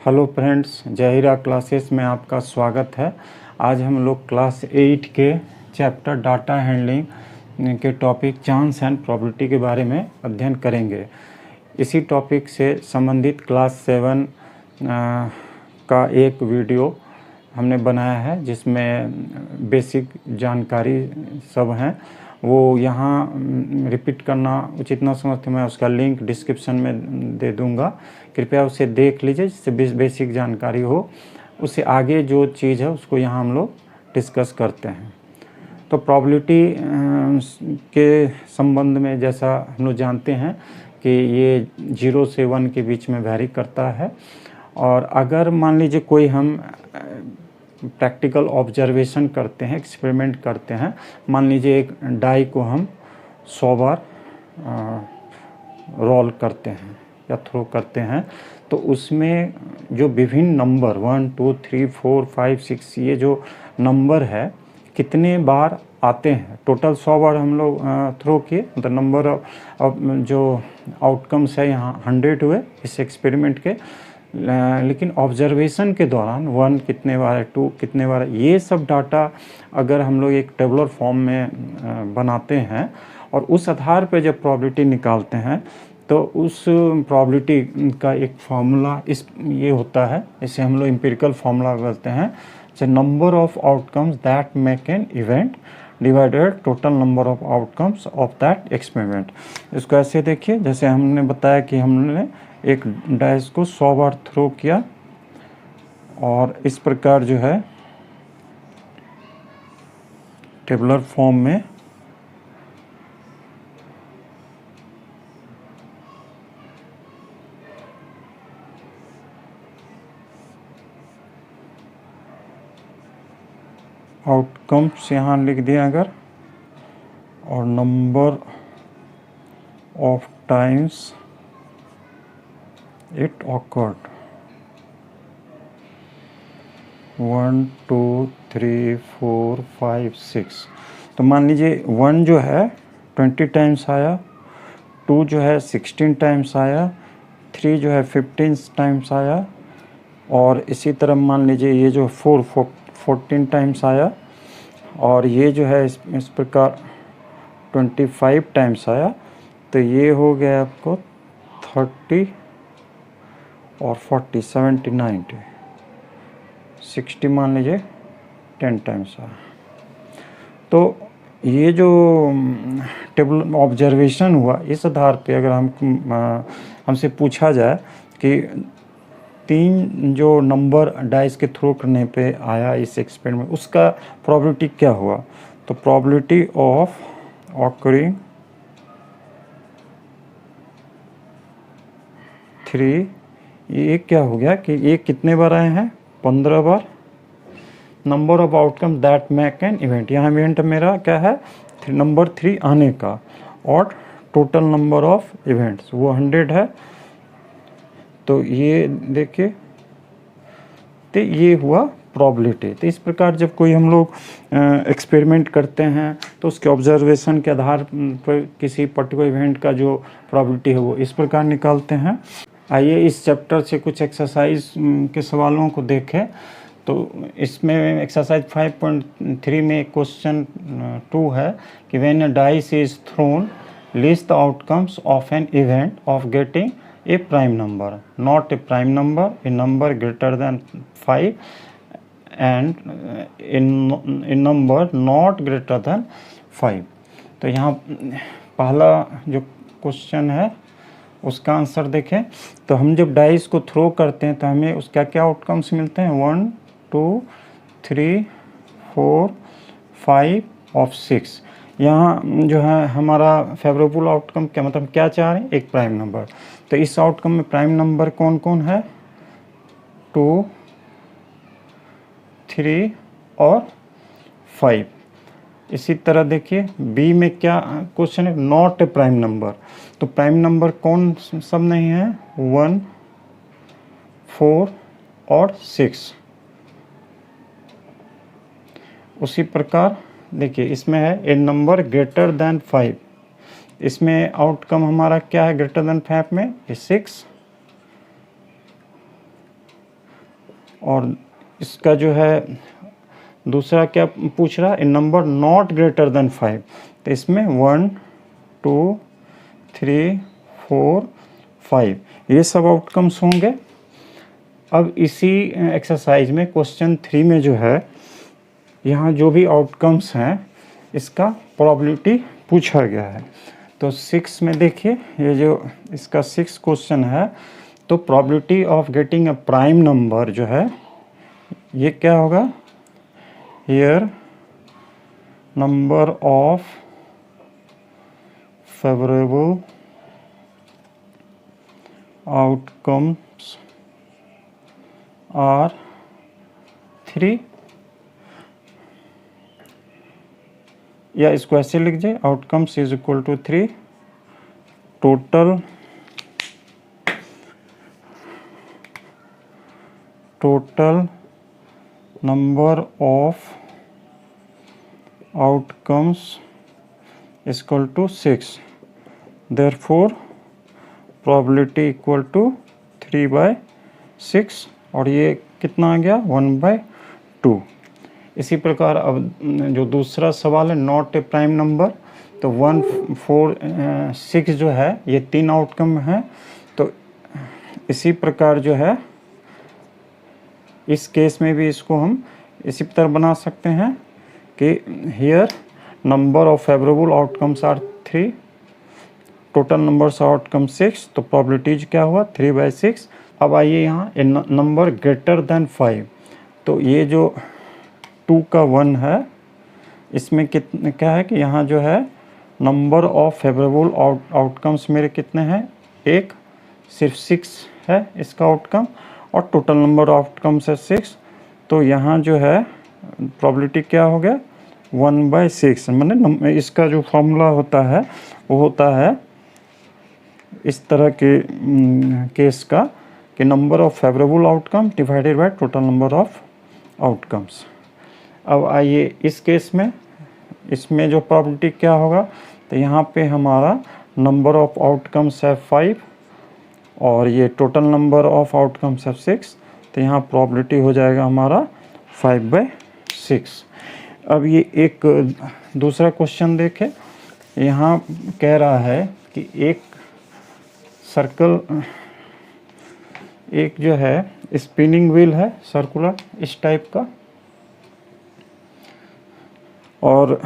Hello friends, Zahira classes में आपका स्वागत है। आज हम लोग क्लास 8 के चैप्टर डाटा हैंडलिंग के टॉपिक चांस एंड प्रोबेबिलिटी के बारे में अध्ययन करेंगे। इसी टॉपिक से संबंधित क्लास 7 का एक वीडियो हमने बनाया है जिसमें बेसिक जानकारी सब हैं, वो यहाँ रिपीट करना उचित न समझते मैं उसका लिंक डिस्क्रिप्शन में दे दूँगा। कृपया उसे देख लीजिए जिससे बेसिक जानकारी हो। उससे आगे जो चीज़ है उसको यहाँ हम लोग डिस्कस करते हैं। तो प्रोबेबिलिटी के संबंध में जैसा हम लोग जानते हैं कि ये 0 से 1 के बीच में वैरी करता है। और अगर मान लीजिए कोई हम प्रैक्टिकल ऑब्जर्वेशन करते हैं, एक्सपेरिमेंट करते हैं, मान लीजिए एक डाई को हम 100 बार रोल करते हैं या थ्रो करते हैं, तो उसमें जो विभिन्न नंबर 1 2 3 4 5 6 ये जो नंबर है कितने बार आते हैं। टोटल 100 बार हम लोग थ्रो किए, मतलब नंबर ऑफ जो आउटकम्स है यहाँ 100 हुए इस एक्सपेरिमेंट के। लेकिन ऑब्जर्वेशन के दौरान 1 कितने बार है, 2 कितने बार है, ये सब डाटा अगर हम लोग एक टेबुलर फॉर्म में बनाते हैं और उस आधार पर जब प्रोबेबिलिटी निकालते हैं तो उस प्रोबेबिलिटी का एक फार्मूला ये होता है, इसे हम लोग एम्पिरिकल फार्मूला बोलते हैं। Number of outcomes that make an event divided total number of outcomes of that experiment. इसको ऐसे देखिए, जैसे हमने बताया कि हमने एक डाइस को 100 बार थ्रो किया और इस प्रकार जो है टेबुलर फॉर्म में आउटकम्स यहाँ लिख दिया अगर, और number of times it awkward 1 2 3 4 5 6। तो मान लीजिए 1 जो है 20 टाइम्स आया, 2 जो है 16 टाइम्स आया, 3 जो है 15 टाइम्स आया, और इसी तरह मान लीजिए ये जो 14 टाइम्स आया, और ये जो है इस प्रकार 25 टाइम्स आया। तो ये हो गया आपको 30 और 40 70 90 60 मान लीजिए 10 टाइम्स आया। तो ये जो टेबल ऑब्जर्वेशन हुआ, इस आधार पे अगर हमसे पूछा जाए कि 3 जो नंबर डाइस के थ्रो करने पे आया इस एक्सपेरिमेंट में, उसका प्रोबेबिलिटी क्या हुआ, तो प्रोबेबिलिटी ऑफ ऑकरिंग 3, ये क्या हो गया कि ये कितने बार आए हैं, 15 बार। Number of outcome that make an event, यहाँ इवेंट मेरा क्या है, नंबर 3 आने का, और टोटल नंबर ऑफ इवेंट्स वो 100 है। तो ये देखिए, तो ये हुआ प्रोबेबिलिटी। तो इस प्रकार जब कोई हम लोग एक्सपेरिमेंट करते हैं तो उसके ऑब्जर्वेशन के आधार पर किसी पर्टिकुलर इवेंट का जो प्रोबेबिलिटी है वो इस प्रकार निकालते हैं। आइए इस चैप्टर से कुछ एक्सरसाइज के सवालों को देखें। तो इसमें एक्सरसाइज 5.3 में क्वेश्चन 2 है कि when a dice is throne list the outcomes of an event of getting a prime number, not a prime number, a number greater than 5, and a number not greater than 5। तो यहाँ पहला जो question है उसका answer देखें। तो हम जब डाइस को थ्रो करते हैं तो हमें उसका क्या आउटकम्स मिलते हैं, 1 2 3 4 5 और 6। यहाँ जो है हमारा फेवरेबल आउटकम क्या, मतलब क्या चाह रहे हैं, एक प्राइम नंबर। तो इस आउटकम में प्राइम नंबर कौन कौन है, 2 3 और 5। इसी तरह देखिए बी में क्या क्वेश्चन है, नॉट ए प्राइम नंबर। तो प्राइम नंबर कौन सब नहीं है, 1 4 और 6। उसी प्रकार देखिए इसमें है ए नंबर ग्रेटर देन 5, इसमें आउटकम हमारा क्या है ग्रेटर देन 5 में, 6। और इसका जो है दूसरा क्या पूछ रहा है, ए नंबर नॉट ग्रेटर देन 5, तो इसमें 1 2 3 4 5 ये सब आउटकम्स होंगे। अब इसी एक्सरसाइज में क्वेश्चन 3 में जो है यहाँ जो भी आउटकम्स हैं इसका प्रोबेबिलिटी पूछा गया है। तो 6 में देखिए, ये जो इसका 6 क्वेश्चन है, तो probability of getting a prime number जो है ये क्या होगा, here number of favourable outcomes are 3, या इसको ऐसे लिख जाए, outcomes is equal to 3, total number of outcomes is equal to 6, therefore probability equal to 3/6, और ये कितना आ गया 1/2। इसी प्रकार अब जो दूसरा सवाल है, नॉट ए प्राइम नंबर, तो 1 4 6 जो है ये 3 आउटकम है। तो इसी प्रकार जो है इस केस में भी इसको हम इसी तरह बना सकते हैं कि here number of favourable outcomes are 3, total numbers outcome 6, तो प्रोबेबिलिटीज क्या हुआ 3/6। अब आइए यहाँ नंबर ग्रेटर देन 5, तो ये जो 2 का 1 है, इसमें कितने क्या है कि यहाँ जो है नंबर ऑफ फेवरेबल आउटकम्स मेरे कितने हैं, एक, सिर्फ 6 है इसका आउटकम, और टोटल नंबर ऑफ आउटकम्स है 6, तो यहाँ जो है प्रोबेबिलिटी क्या हो गया 1/6। मैंने इसका जो फॉर्मूला होता है वो होता है इस तरह के केस का कि number of favourable outcome divided by total number of outcomes. अब आइए इस केस में, इसमें जो प्रोबेबिलिटी क्या होगा, तो यहाँ पे हमारा नंबर ऑफ आउटकम्स है 5 और ये टोटल नंबर ऑफ आउटकम्स है 6, तो यहाँ प्रोबेबिलिटी हो जाएगा हमारा 5/6। अब ये एक दूसरा क्वेश्चन देखें, यहाँ कह रहा है कि एक सर्कल, एक जो है स्पिनिंग व्हील है सर्कुलर इस टाइप का, और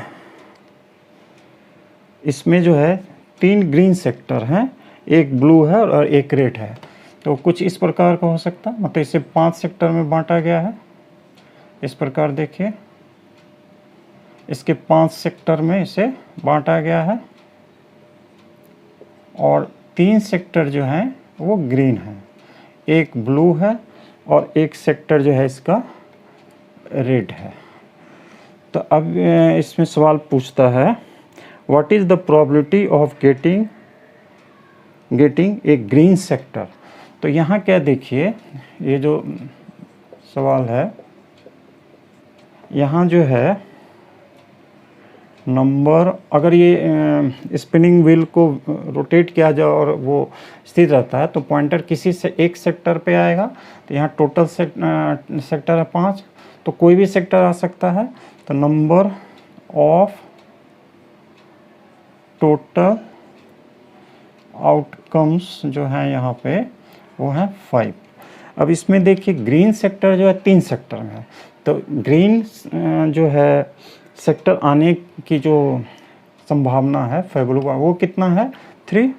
इसमें जो है 3 ग्रीन सेक्टर हैं, एक ब्लू है और एक रेड है। तो कुछ इस प्रकार का हो सकता है, मतलब इसे 5 सेक्टर में बांटा गया है। इस प्रकार देखिए, इसके 5 सेक्टर में इसे बांटा गया है, और 3 सेक्टर जो हैं वो ग्रीन है, एक ब्लू है और एक सेक्टर जो है इसका रेड है। तो अब इसमें सवाल पूछता है what is the probability of getting a green sector. तो यहाँ क्या देखिए, ये जो सवाल है, यहाँ जो है नंबर, अगर ये स्पिनिंग व्हील को रोटेट किया जाए और वो स्थिर रहता है तो पॉइंटर किसी से एक सेक्टर पे आएगा, तो यहाँ टोटल सेक्टर है 5, तो कोई भी सेक्टर आ सकता है। तो नंबर ऑफ टोटल आउटकम्स जो है यहाँ पे वो है 5। अब इसमें देखिए ग्रीन सेक्टर जो है 3 सेक्टर में है, तो ग्रीन जो है सेक्टर आने की जो संभावना है फेवरेबल वो कितना है 3।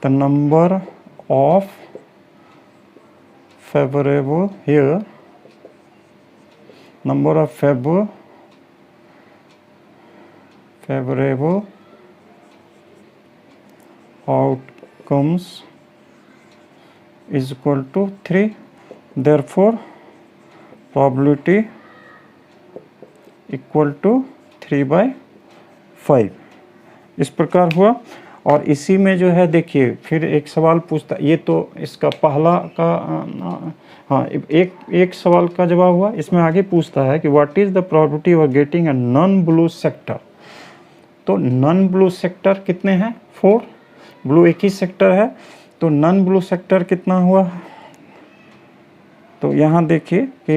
The number of favourable here, number of favourable outcomes is equal to 3, therefore probability equal to 3/5। इस प्रकार हुआ। और इसी में जो है देखिए फिर एक सवाल पूछता, ये तो इसका पहला का हाँ एक सवाल का जवाब हुआ। इसमें आगे पूछता है कि what is the probability of getting a non blue sector. तो नॉन ब्लू सेक्टर कितने हैं 4, ब्लू एक ही सेक्टर है, तो नॉन ब्लू सेक्टर कितना हुआ तो यहाँ देखिए कि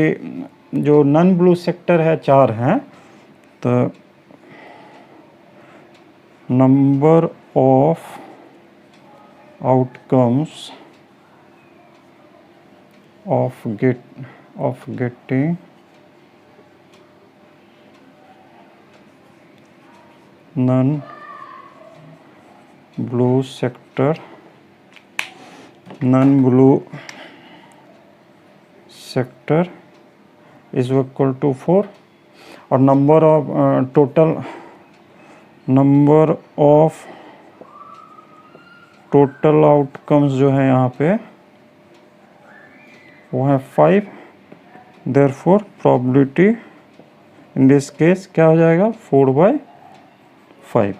जो नॉन ब्लू सेक्टर है 4 हैं, तो number of outcomes of getting non blue sector is equal to 4 और नंबर ऑफ टोटल आउटकम्स जो है यहाँ पे वो है 5। Therefore probability in this case क्या हो जाएगा 4/5।